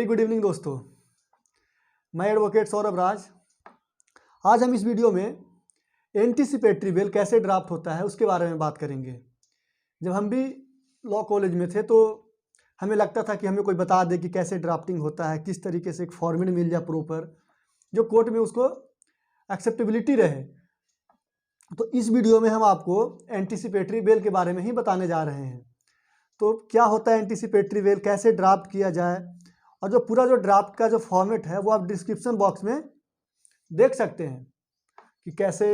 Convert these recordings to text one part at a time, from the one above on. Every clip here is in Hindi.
वेरी गुड इवनिंग दोस्तों, मैं एडवोकेट सौरभ राज। आज हम इस वीडियो में एंटीसिपेटरी बेल कैसे ड्राफ्ट होता है उसके बारे में बात करेंगे। जब हम भी लॉ कॉलेज में थे तो हमें लगता था कि हमें कोई बता दे कि कैसे ड्राफ्टिंग होता है, किस तरीके से एक फॉर्मेट मिल जाए प्रॉपर जो कोर्ट में उसको एक्सेप्टेबिलिटी रहे। तो इस वीडियो में हम आपको एंटीसिपेटरी बेल के बारे में ही बताने जा रहे हैं। तो क्या होता है एंटीसिपेटरी बेल, कैसे ड्राफ्ट किया जाए, और जो पूरा जो ड्राफ्ट का जो फॉर्मेट है वो आप डिस्क्रिप्शन बॉक्स में देख सकते हैं कि कैसे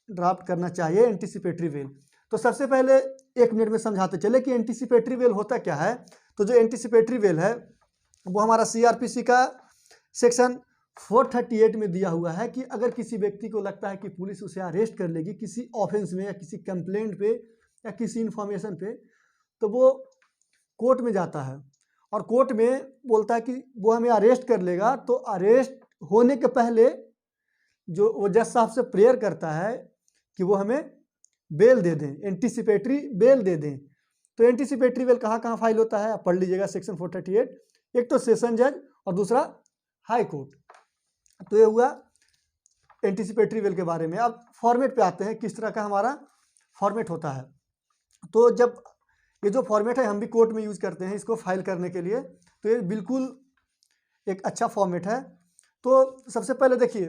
ड्राफ्ट करना चाहिए एंटीसिपेटरी बेल। तो सबसे पहले 1 मिनट में समझाते चले कि एंटीसिपेटरी बेल होता क्या है। तो जो एंटीसिपेटरी बेल है वो हमारा सीआरपीसी का सेक्शन 438 में दिया हुआ है कि अगर किसी व्यक्ति को लगता है कि पुलिस उसे अरेस्ट कर लेगी किसी ऑफेंस में या किसी कंप्लेंट पे या किसी इन्फॉर्मेशन पे, तो वो कोर्ट में जाता है और कोर्ट में बोलता है कि वो हमें अरेस्ट कर लेगा। तो अरेस्ट होने के पहले जो वो जज साहब से प्रेयर करता है कि वो हमें बेल दे दें, एंटीसिपेटरी बेल दे दें। तो एंटीसिपेटरी बेल कहाँ कहाँ फाइल होता है आप पढ़ लीजिएगा, सेक्शन 438। एक तो सेशन जज और दूसरा हाई कोर्ट। तो ये हुआ एंटीसिपेटरी बेल के बारे में। अब फॉर्मेट पे आते हैं, किस तरह का हमारा फॉर्मेट होता है। तो जब ये जो फॉर्मेट है हम भी कोर्ट में यूज करते हैं इसको फाइल करने के लिए, तो ये बिल्कुल एक अच्छा फॉर्मेट है। तो सबसे पहले देखिए,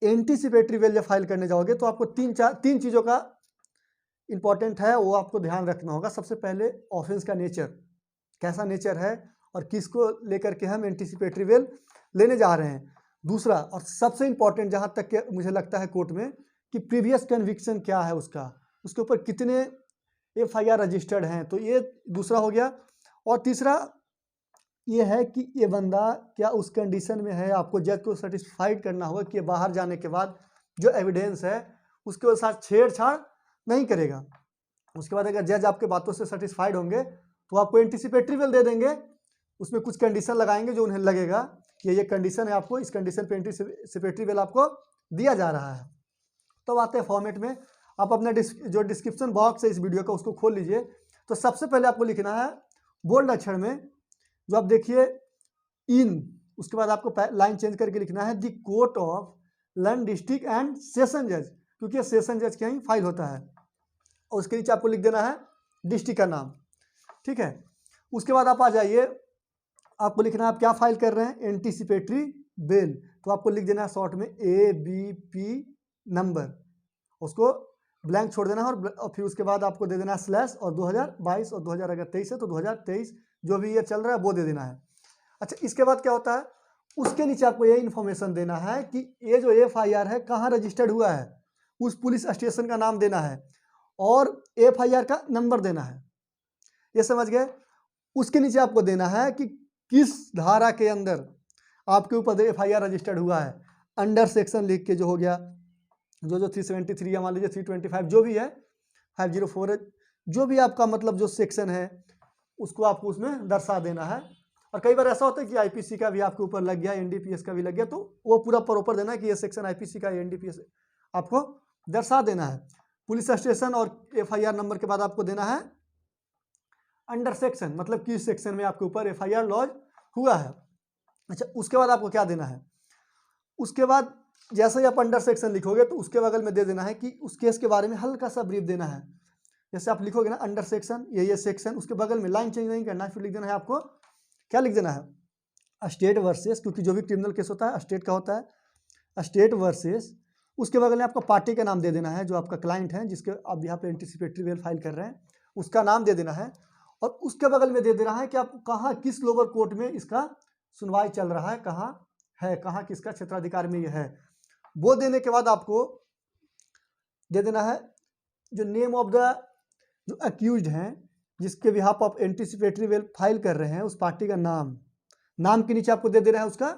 एंटीसिपेटरी बेल जब फाइल करने जाओगे तो आपको तीन चीज़ों का इंपॉर्टेंट है, वो आपको ध्यान रखना होगा। सबसे पहले ऑफेंस का नेचर, कैसा नेचर है और किसको लेकर के हम एंटीसिपेटरी बेल लेने जा रहे हैं। दूसरा और सबसे इंपॉर्टेंट जहाँ तक के मुझे लगता है कोर्ट में, कि प्रीवियस कन्विक्शन क्या है उसका, उसके ऊपर कितने FIR रजिस्टर्ड हैं, तो ये दूसरा हो गया। और तीसरा ये है कि ये बंदा क्या उस कंडीशन में है, आपको जज को सेटिस्फाइड करना होगा कि बाहर जाने के बाद जो एविडेंस है उसके साथ छेड़छाड़ नहीं करेगा। उसके बाद अगर जज आपके बातों से सेटिस्फाइड होंगे तो आपको एंटीसिपेटरी बेल दे देंगे। उसमें कुछ कंडीशन लगाएंगे जो उन्हें लगेगा कि ये कंडीशन है, आपको इस कंडीशन पे एंटीसिपेटरी बेल आपको दिया जा रहा है। तो आते हैं फॉर्मेट में। आप अपना जो डिस्क्रिप्शन बॉक्स है इस वीडियो का उसको खोल लीजिए। तो सबसे पहले आपको लिखना है बोल्ड अक्षर में, जो आप देखिए इन, उसके बाद आपको लाइन चेंज करके लिखना है the court of London district and session जज, क्योंकि ये सेशन जज का ही फाइल होता है। और उसके नीचे आपको लिख देना है डिस्ट्रिक्ट का नाम, ठीक है। उसके बाद आप आ जाइए, आपको लिखना है आप क्या फाइल कर रहे हैं, एंटीसिपेटरी बेल। तो आपको लिख देना है शॉर्ट में ABP नंबर, उसको ब्लैंक छोड़ देना है और फिर उसके बाद आपको दे देना है स्लैश और 2022 और 2000 अगर 23 है तो 2023 जो भी ये चल रहा है वो दे देना है। अच्छा, इसके बाद क्या होता है, उसके नीचे आपको ये इन्फॉर्मेशन देना है कि ये जो FIR है कहाँ रजिस्टर्ड हुआ है, उस पुलिस स्टेशन का नाम देना है और FIR का नंबर देना है। ये समझ गए। उसके नीचे आपको देना है कि किस धारा के अंदर आपके ऊपर FIR रजिस्टर्ड हुआ है, अंडर सेक्शन लिख के जो हो गया, जो 373 या मान लीजिए 325 जो भी है, 504 है, जो भी आपका मतलब जो सेक्शन है उसको आपको उसमें दर्शा देना है। और कई बार ऐसा होता है कि IPC का भी आपके ऊपर लग गया, NDPS का भी लग गया, तो वो पूरा प्रॉपर देना है कि ये सेक्शन IPC का NDPS आपको दर्शा देना है। पुलिस स्टेशन और FIR नंबर के बाद आपको देना है अंडर सेक्शन, मतलब किस सेक्शन में आपके ऊपर FIR लॉज हुआ है। अच्छा, उसके बाद आपको क्या देना है, उसके बाद जैसे ही आप अंडर सेक्शन लिखोगे तो उसके बगल में दे देना है कि उस केस के बारे में हल्का सा ब्रीफ देना है। जैसे आप लिखोगे ना अंडर सेक्शन ये सेक्शन, उसके बगल में लाइन चेंज नहीं करना है, फिर लिख देना है आपको क्या लिख देना है, स्टेट वर्सेस, क्योंकि जो भी क्रिमिनल केस होता है स्टेट का होता है, स्टेट वर्सेस। उसके बगल में आपको पार्टी का नाम दे देना है, जो आपका क्लाइंट है जिसके आप यहाँ पे एंटीसिपेटरी बेल फाइल कर रहे हैं उसका नाम दे देना है। और उसके बगल में दे देना है कि आप कहाँ किस लोअर कोर्ट में इसका सुनवाई चल रहा है, कहाँ किसका क्षेत्राधिकार में ये है। वो देने के बाद आपको दे देना है जो नेम ऑफ द जो अक्यूज्ड हैं जिसके बिहाफ आप एंटीसिपेटरी बेल फाइल कर रहे हैं, उस पार्टी का नाम के नीचे आपको दे देना है उसका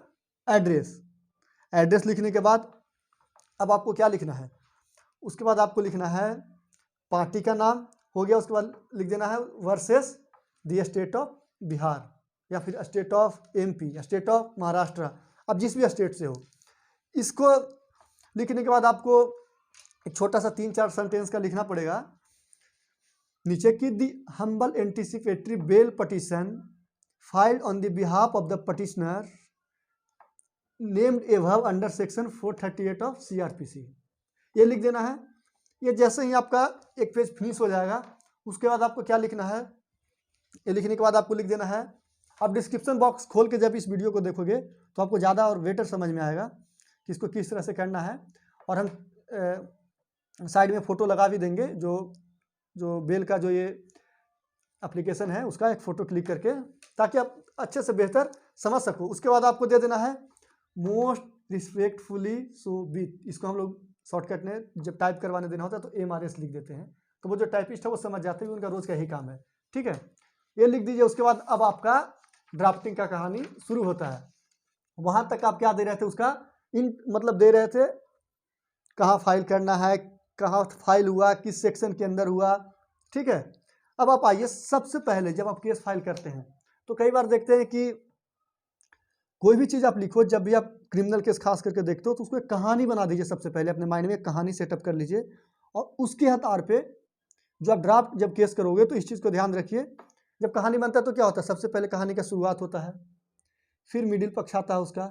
एड्रेस लिखने के बाद अब आपको क्या लिखना है, उसके बाद आपको लिखना है पार्टी का नाम हो गया, उसके बाद लिख देना है versus the state of Bihar या फिर स्टेट ऑफ MP या स्टेट ऑफ महाराष्ट्र, अब जिस भी स्टेट से हो। इसको लिखने के बाद आपको एक छोटा सा 3-4 सेंटेंस का लिखना पड़ेगा नीचे कि the humble anticipatory bail petition filed on the behalf of the petitioner named above under section 438 of CRPC। ये लिख देना है। ये जैसे ही आपका एक पेज फिनिश हो जाएगा उसके बाद आपको क्या लिखना है, ये लिखने के बाद आपको लिख देना है। आप डिस्क्रिप्शन बॉक्स खोल के जब इस वीडियो को देखोगे तो आपको ज़्यादा और बेटर समझ में आएगा कि इसको किस तरह से करना है। और हम साइड में फ़ोटो लगा भी देंगे, जो बेल का जो ये एप्लीकेशन है उसका एक फ़ोटो क्लिक करके, ताकि आप अच्छे से बेहतर समझ सको। उसके बाद आपको दे देना है मोस्ट रिस्पेक्टफुली सो बीट। इसको हम लोग शॉर्टकट में जब टाइप करवाने देना होता है तो MRS लिख देते हैं, तो वो जो टाइपिस्ट है वो समझ जाते हैं, उनका रोज़ का यही काम है। ठीक है, ये लिख दीजिए। उसके बाद अब आपका ड्राफ्टिंग का कहानी शुरू होता है। वहाँ तक आप क्या दे रहे थे, उसका मतलब दे रहे थे कहाँ फाइल करना है, कहाँ फाइल हुआ, किस सेक्शन के अंदर हुआ। ठीक है, अब आप आइए, सबसे पहले जब आप केस फाइल करते हैं तो कई बार देखते हैं कि कोई भी चीज़ आप लिखो, जब भी आप क्रिमिनल केस खास करके देखते हो तो उसको एक कहानी बना दीजिए। सबसे पहले अपने माइंड में एक कहानी सेटअप कर लीजिए और उसके आधार पे जो आप ड्राफ्ट जब केस करोगे तो इस चीज़ को ध्यान रखिए। जब कहानी बनता है तो क्या होता है, सबसे पहले कहानी का शुरुआत होता है, फिर मिडिल पक्ष आता है उसका,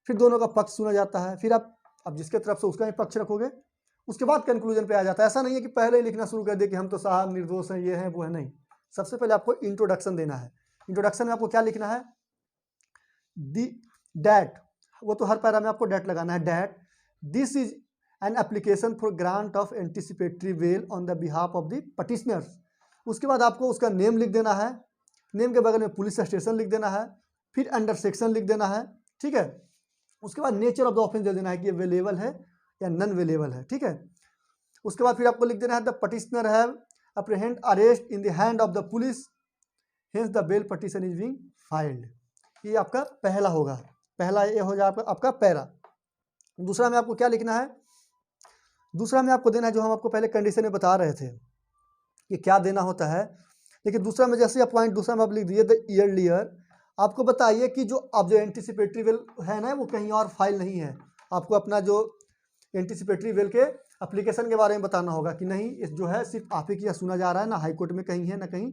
फिर दोनों का पक्ष सुना जाता है, फिर आप जिसके तरफ से उसका ही पक्ष रखोगे, उसके बाद कंक्लूजन पे आ जाता है। ऐसा नहीं है कि पहले ही लिखना शुरू कर दे कि हम तो साहब निर्दोष हैं, ये हैं वो है, नहीं। सबसे पहले आपको इंट्रोडक्शन देना है। इंट्रोडक्शन में आपको क्या लिखना है, डैट, वो तो हर पैरा में आपको डैट लगाना है। That this is an application for grant of anticipatory bail on the behalf of the petitioners. उसके बाद आपको उसका नेम लिख देना है, नेम के बगल में पुलिस स्टेशन लिख देना है, फिर अंडर सेक्शन लिख देना है। ठीक है, उसके बाद नेचर ऑफ द ऑफेंस दे देना है कि अवेलेबल है या नॉन अवेलेबल है। ठीक है, उसके बाद फिर आपको लिख देना है the petitioner have apprehend arrest in the hand of the police, hence the bail petition is being filed. ये आपका पहला होगा, पहला ये हो जाएगा आपका पैरा। दूसरा में आपको क्या लिखना है, दूसरा में आपको देना है जो हम आपको पहले कंडीशन में बता रहे थे कि क्या देना होता है। लेकिन दूसरा में जैसे आप पॉइंट दूसरा में आप लिख दीजिए द ईयरलियर। आपको बताइए कि जो अब जो एंटीसिपेटरी बेल है ना वो कहीं और फाइल नहीं है। आपको अपना जो एंटीसिपेटरी बेल के एप्लीकेशन के बारे में बताना होगा कि नहीं, इस जो है सिर्फ आप ही की सुना जा रहा है, ना हाई कोर्ट में कहीं है ना कहीं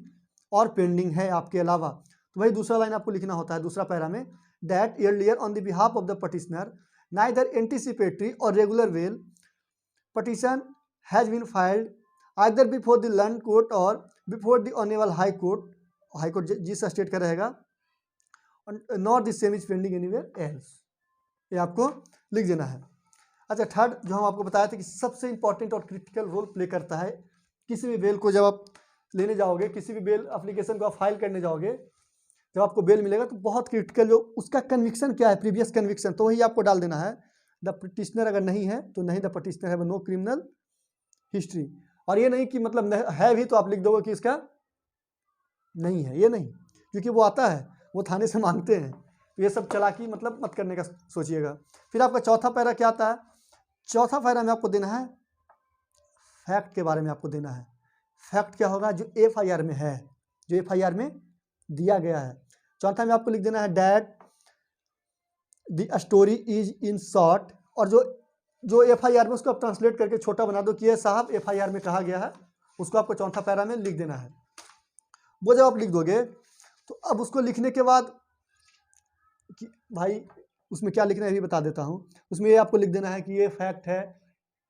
और पेंडिंग है आपके अलावा। तो वही दूसरा लाइन आपको लिखना होता है दूसरा पैरा में, that earlier on the behalf of the petitioner neither anticipatory और regular bail petition has been filed either before the land court or before the honorable high court, high court जिस स्टेट का रहेगा, not the same is pending anywhere else. ये आपको लिख देना है। अच्छा, थर्ड जो हम आपको बताया था कि सबसे इंपॉर्टेंट और क्रिटिकल रोल प्ले करता है किसी भी बेल को जब आप लेने जाओगे, किसी भी बेल एप्लीकेशन को आप फाइल करने जाओगे, जब आपको बेल मिलेगा तो बहुत क्रिटिकल जो उसका कन्विक्शन क्या है, प्रीवियस कन्विक्शन, तो वही आपको डाल देना है। द पटिशनर अगर नहीं है तो नहीं, द पटिशनर है नो क्रिमिनल हिस्ट्री। और ये नहीं कि मतलब है भी तो आप लिख दोगे कि इसका नहीं है, ये नहीं, क्योंकि वो आता है, वो थाने से मांगते हैं। तो ये सब चालाकी मतलब मत करने का सोचिएगा। फिर आपका चौथा पैरा क्या आता है, चौथा पैरा में आपको देना है फैक्ट के बारे में आपको देना है। फैक्ट क्या होगा, जो FIR में है, जो FIR में दिया गया है। चौथा में आपको लिख देना है that the story is in short, और जो FIR में उसको आप ट्रांसलेट करके छोटा बना दो कि ये साहब FIR में कहा गया है, उसको आपको चौथा पैरा में लिख देना है। वो जब आप लिख दोगे तो अब उसको लिखने के बाद कि भाई उसमें क्या लिखना है भी बता देता हूँ। उसमें ये आपको लिख देना है कि ये फैक्ट है,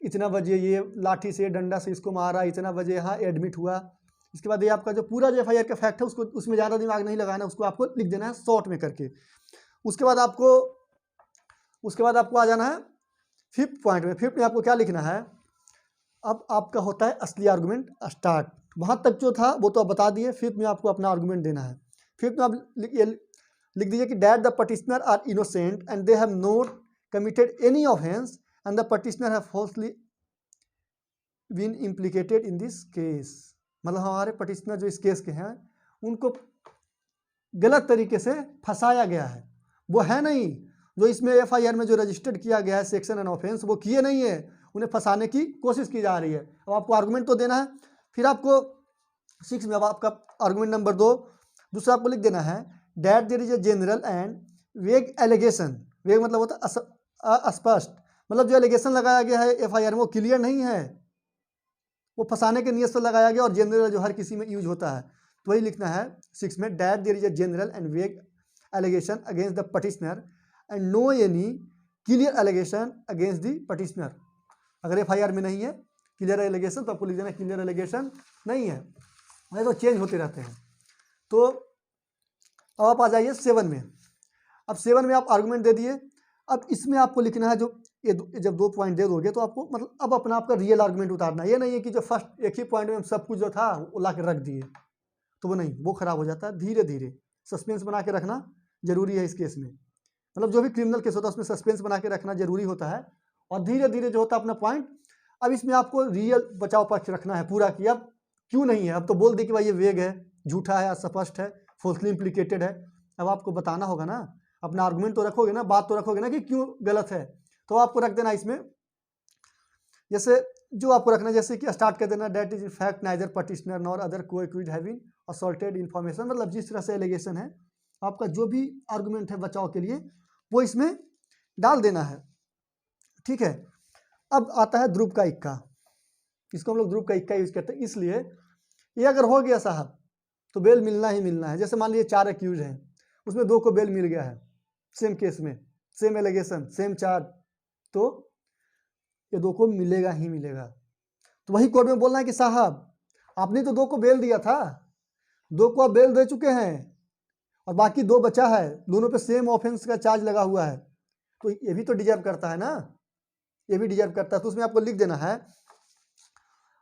इतना बजे ये लाठी से डंडा से इसको मारा, इतना बजे यहाँ एडमिट हुआ। इसके बाद ये आपका जो पूरा जो FIR का फैक्ट है उसको उसमें ज़्यादा दिमाग नहीं लगाना, उसको आपको लिख देना है शॉर्ट में करके। उसके बाद आपको आ जाना है फिफ्थ पॉइंट में। फिफ्थ में आपको क्या लिखना है, अब आपका होता है असली आर्गूमेंट स्टार्ट। वहाँ तक जो था वो तो आप बता दिए, फिफ्थ में आपको अपना आर्गूमेंट देना है। फिफ्थ में आप लिख दीजिए कि that the petitioner are innocent and they have not committed any offence and the petitioner have falsely been implicated in this case. मतलब हमारे पटिशनर जो इस केस के हैं उनको गलत तरीके से फंसाया गया है, वो है नहीं जो इसमें FIR में जो रजिस्टर्ड किया गया है सेक्शन एंड ऑफेंस, वो किए नहीं है, उन्हें फंसाने की कोशिश की जा रही है। अब आपको आर्गूमेंट तो देना है। फिर आपको 6 में अब आपका आर्गूमेंट नंबर 2 दूसरा आपको लिख देना है that there is a general and vague allegation. Vague मतलब होता है अस्पष्ट, मतलब जो एलिगेशन लगाया गया है FIR में वो क्लियर नहीं है, वो फंसाने के नियत से लगाया गया और जनरल जो हर किसी में यूज होता है। तो वही लिखना है 6 में, that there is a general and vague allegation against the petitioner and no any clear allegation against the petitioner. अगर FIR में नहीं है क्लियर एलिगेशन तो आपको लिख देना क्लियर एलिगेशन नहीं है, नहीं तो चेंज होते रहते हैं। तो अब आप आ जाइए 7 में। अब 7 में आप आर्गूमेंट दे दिए। अब इसमें आपको लिखना है, जो ये जब 2 पॉइंट दे दोगे तो आपको मतलब अब अपना आपका रियल आर्गूमेंट उतारना है। ये नहीं है कि जो फर्स्ट एक ही पॉइंट में सब कुछ जो था वो ला के रख दिए, तो वो नहीं, वो खराब हो जाता है। धीरे धीरे सस्पेंस बना के रखना जरूरी है इस केस में, मतलब जो भी क्रिमिनल केस होता है उसमें सस्पेंस बना के रखना जरूरी होता है, और धीरे धीरे जो होता है अपना पॉइंट। अब इसमें आपको रियल बचाव पक्ष रखना है पूरा, कि अब क्यों नहीं है, अब तो बोल दे कि भाई ये वेग है, झूठा है, अस्पष्ट है, फोल्सली इम्प्लीकेटेड है। अब आपको बताना होगा ना, अपना आर्गूमेंट तो रखोगे ना, बात तो रखोगे ना कि क्यों गलत है, तो आपको रख देना इसमें। जैसे जो आपको रखना, जैसे कि स्टार्ट कर देना, that is in fact neither petitioner nor other co-accused having assaulted information. मतलब जिस तरह से एलिगेशन है, आपका जो भी आर्गूमेंट है बचाव के लिए वो इसमें डाल देना है, ठीक है। अब आता है ध्रुव का इक्का। इसको हम लोग ध्रुव का इक्का यूज करते हैं, इसलिए ये अगर हो गया साहब तो बेल मिलना ही मिलना है। जैसे मान लीजिए 4 एक्यूज हैं, उसमें 2 को बेल मिल गया है, सेम केस में, सेम एलिगेशन, सेम चार्ज, तो ये 2 को मिलेगा ही मिलेगा। तो वही कोर्ट में बोलना है कि साहब आपने तो 2 को बेल दिया था, 2 को आप बेल दे चुके हैं और बाकी 2 बचा है, दोनों पे सेम ऑफेंस का चार्ज लगा हुआ है, तो ये भी तो डिजर्व करता है ना, ये भी डिजर्व करता है। तो उसमें आपको लिख देना है,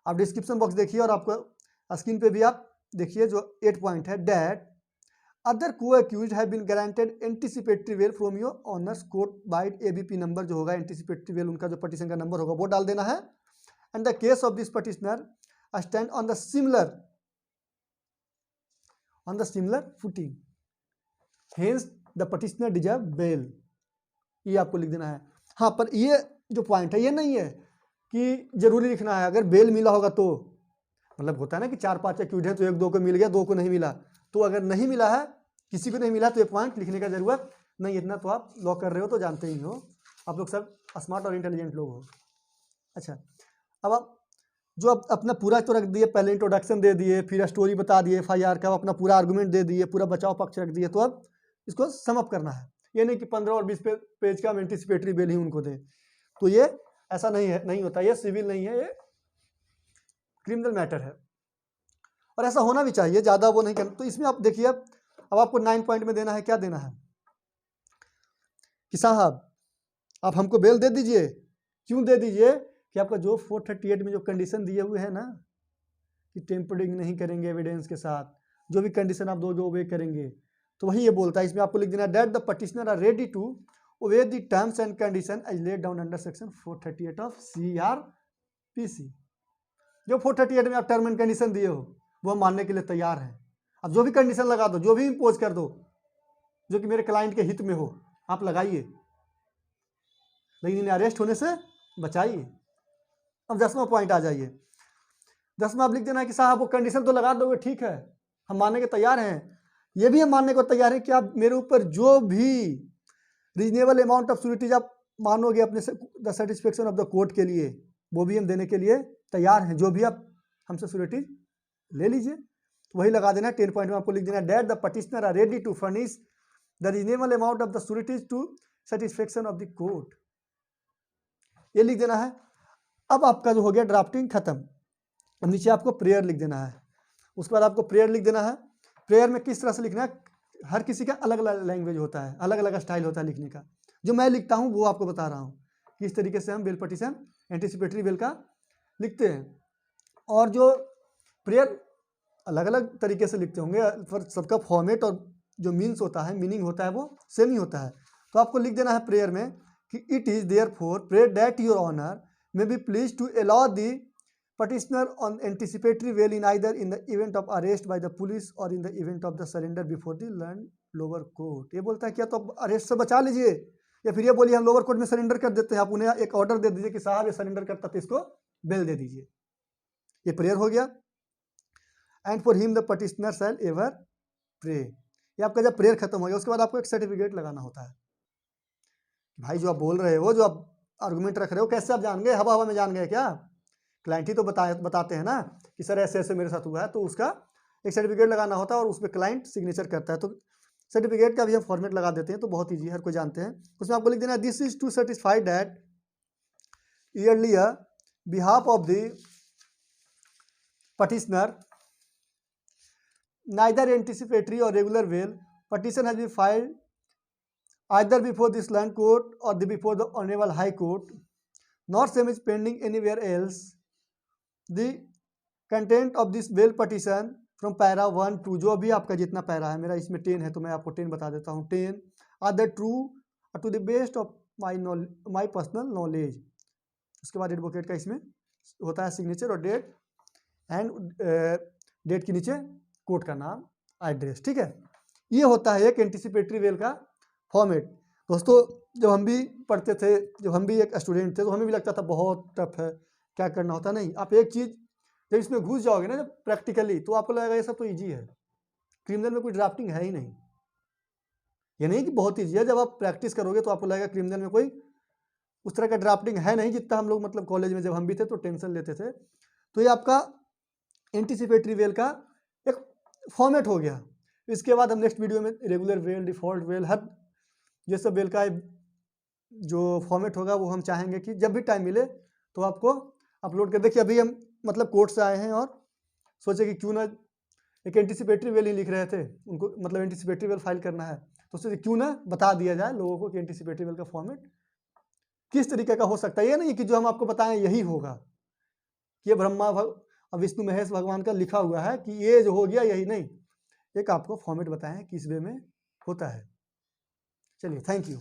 आप डिस्क्रिप्शन बॉक्स देखिए और आपको स्क्रीन पे भी आप देखिए जो 8 पॉइंट है, that other co-accused have been granted anticipatory bail from your honours court by ABP number जो होगा, एंटीसिपेटरी बेल उनका जो पटिशन का नंबर होगा वो डाल देना है। And the case of this petitioner stand on the similar footing, hence the petitioner deserve bail, ये आपको लिख देना है। हाँ, पर ये जो पॉइंट है ये नहीं है कि जरूरी लिखना है अगर बेल मिला होगा तो, मतलब होता है ना कि 4-5 एक्यूज हैं तो 1-2 को मिल गया, 2 को नहीं मिला, तो अगर नहीं मिला है, किसी को नहीं मिला तो ये पॉइंट लिखने का जरूरत नहीं। इतना तो आप लॉ कर रहे हो तो जानते ही हो, आप लोग सब स्मार्ट और इंटेलिजेंट लोग हो। अच्छा, अब आप जो अपना पूरा तो रख दिए, पहले इंट्रोडक्शन दे दिए, फिर स्टोरी बता दिए FIR का, अपना पूरा आर्गूमेंट दे दिए, पूरा बचाव पक्ष रख दिए, तो अब इसको सम अप करना है। ये नहीं कि 15 और 20 पेज का एंटीसिपेटरी बेल ही उनको दे, तो ये ऐसा नहीं है, नहीं होता, ये सिविल नहीं है, ये क्रिमिनल मैटर है, और ऐसा होना भी चाहिए, ज़्यादा वो नहीं करना। तो इसमें आप देखिए, अब आपको 9 पॉइंट में देना है, क्या देना है कि साहब आप हमको बेल दे दीजिए। क्यों दे दीजिए कि आपका जो 438 में जो कंडीशन दिए हुए हैं ना, कि टेम्परिंग नहीं करेंगे एविडेंस के साथ, जो भी कंडीशन आप दोगे ओबे करेंगे, तो वही ये बोलता है। इसमें आपको लिख देना that the petitioner are ready to obey the terms and condition as laid down under section 438 of CRPC। जो 438 में आप टर्म एंड कंडीशन दिए हो वो हम मानने के लिए तैयार हैं। अब जो भी कंडीशन लगा दो, जो भी इम्पोज कर दो, जो कि मेरे क्लाइंट के हित में हो, आप लगाइए, लेकिन इन्हें अरेस्ट होने से बचाइए। अब 10वां पॉइंट आ जाइए। 10वां आप लिख देना है कि साहब वो कंडीशन तो लगा दोगे, ठीक है, हम मानने के तैयार हैं, ये भी हम मानने को तैयार हैं कि आप मेरे ऊपर जो भी रीजनेबल अमाउंट ऑफ श्योरिटीज आप मानोगे अपने the satisfaction of the court के लिए, वो भी हम देने के लिए तैयार हैं, जो भी आप हमसे श्योरिटीज ले लीजिए। वही लगा देना है। 10 पॉइंट में आपको लिख देना that the petitioner are ready to furnish the reasonable amount of the sureties to satisfaction of the court, ये लिख देना है। अब आपका जो हो गया ड्राफ्टिंग खत्म। अब नीचे आपको प्रेयर लिख देना है। उसके बाद आपको प्रेयर लिख देना है। प्रेयर में किस तरह से लिखना है, हर किसी का अलग अलग लैंग्वेज होता है, अलग अलग स्टाइल होता है लिखने का। जो मैं लिखता हूँ वो आपको बता रहा हूँ किस तरीके से हम बेल पटिशन एंटीसिपेटरी बेल का लिखते हैं। और जो प्रेयर अलग अलग तरीके से लिखते होंगे, पर सबका फॉर्मेट और जो मीन्स होता है, मीनिंग होता है, वो सेम ही होता है। तो आपको लिख देना है प्रेयर में कि it is therefore pray that your honour may be pleased to allow the petitioner on anticipatory bail in either in the event of arrest by the police or in the event of the surrender before the lower court। ये बोलता है क्या तो अरेस्ट से बचा लीजिए, या फिर ये बोलिए हम लोअर कोर्ट में सरेंडर कर देते हैं, आप उन्हें एक ऑर्डर दे दीजिए कि साहब ये सरेंडर करता तो इसको बेल दे दीजिए। ये प्रेयर हो गया। And for him the petitioner shall ever pray, ये आपका जब प्रेयर खत्म हो गया उसके बाद आपको एक सर्टिफिकेट लगाना होता है। भाई जो आप बोल रहे हो, जो आप आर्गूमेंट रख रहे हो, कैसे आप जान गए, हवा हवा में जान गए क्या? क्लाइंट ही तो बताते हैं ना कि सर ऐसे ऐसे मेरे साथ हुआ है, तो उसका एक सर्टिफिकेट लगाना होता है और उस पर क्लाइंट सिग्नेचर करता है। तो सर्टिफिकेट का भी हम फॉर्मेट लगा देते हैं, तो बहुत ईजी है, हर कोई जानते हैं। उसमें आपको लिख देना this is to certify that early behalf of the petitioner neither anticipatory or regular bail petition has been filed either before this land court or before the honorable high court, nor same is pending anywhere else. The content of this bail petition from para 1 to जो अभी आपका जितना पैरा है, मेरा इसमें 10 है तो मैं आपको 10 बता देता हूँ। 10 are the true to the best of my personal knowledge। उसके बाद एडवोकेट का इसमें होता है सिग्नेचर और डेट, एंड डेट के नीचे कोर्ट का नाम, एड्रेस। ठीक है, ये होता है एक एंटीसिपेटरी बेल का फॉर्मेट। दोस्तों जब हम भी पढ़ते थे, जब हम भी एक स्टूडेंट थे, तो हमें भी लगता था बहुत टफ है, क्या करना होता। नहीं, आप एक चीज़ जब इसमें घुस जाओगे ना, जब प्रैक्टिकली, तो आपको लगेगा ये सब तो ईजी है, क्रिमिनल में कोई ड्राफ्टिंग है ही नहीं। ये नहीं कि बहुत ईजी है, जब आप प्रैक्टिस करोगे तो आपको लगेगा क्रिमिनल में कोई उस तरह का ड्राफ्टिंग है नहीं, जितना हम लोग मतलब कॉलेज में जब हम भी थे तो टेंशन लेते थे। तो ये आपका एंटीसिपेटरी बेल का एक फॉर्मेट हो गया। इसके बाद हम नेक्स्ट वीडियो में रेगुलर बेल, डिफॉल्ट बेल, हर ये सब बेल का जो फॉर्मेट होगा वो हम चाहेंगे कि जब भी टाइम मिले तो आपको अपलोड कर। देखिए अभी हम मतलब कोर्ट से आए हैं और सोचे कि क्यों ना एक एंटीसिपेटरी बेल ही लिख रहे थे, उनको मतलब एंटीसिपेटरी बेल फाइल करना है, तो सोचे क्यों ना बता दिया जाए लोगों को कि एंटीसिपेटरी बेल का फॉर्मेट किस तरीके का हो सकता है। ये नहीं कि जो हम आपको बताएं यही होगा, ये ब्रह्मा विष्णु महेश भगवान का लिखा हुआ है कि ये जो हो गया यही नहीं, एक आपको फॉर्मेट बताएं किस वे में होता है। चलिए, थैंक यू।